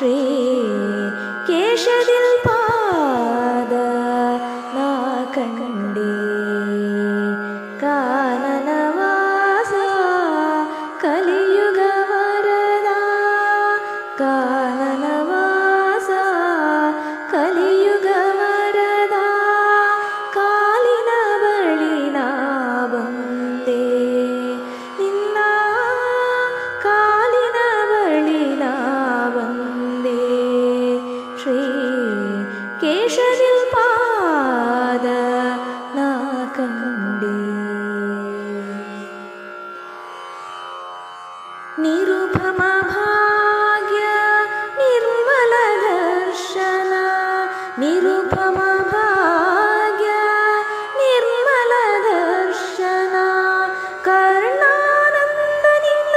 ಶ್ರೀ ಕೇಶದಿಲ್ ಪಾದ ನಾ ಕಂಡೆ ಕಾನನವಾಸ ಕಲಿಯುಗ ವರದ ಕಾನನವಾಸ ಕಲಿಯುಗ ವರದ ಕಾಲಿನ ಬಳಿ ನಾ ಬಂದೆ ನಿನ್ನ ಕಾಲಿನ ಬಳಿ ನಾ ಬಂದೆ ಶ್ರೀ ಕೇಶದಿಲ್ ಪಾದ ನಾ ಕಂಡೆ ನಿರುಪಮ ಭಾಗ್ಯ ನಿರ್ಮಲ ದರ್ಶನ ನಿರುಪಮ ಭಾಗ್ಯ ನಿರ್ಮಲ ದರ್ಶನ ಕರ್ಣಾನಂದ ನಿನ್ನ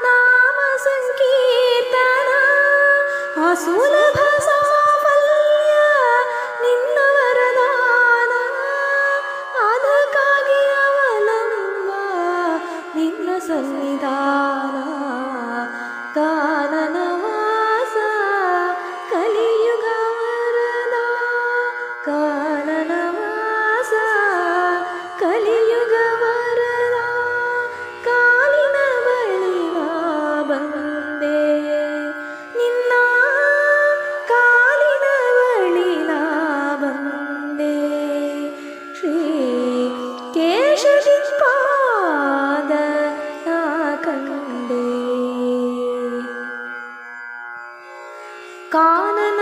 ನಾಮ ಸಂಕೀರ್ತನ ಅಸುಲಭ ಸಾಫಲ್ಯ ನಿನ್ನ ವರದಾನ ಅದಕ್ಕಾಗಿ ಅವಲಂಬ ನಿನ್ನ ಸನ್ನಿಧಾನ ಕಾನನವಾಸ ಕಲಿಯುಗ ವರದ ಕಾನನವಾಸ ಕಲಿಯುಗ ವರದ ಕಾಲಿನ ಬಳಿ ನಾ ಬಂದೆ ನಿನ್ನ ಕಾಲಿನ ಬಳಿ ನಾ ಬಂದೆ ಶ್ರೀ ಕೇಶದಿಲ್ ಪಾದ ನಾ ಕಂಡೆ ಕಾನನ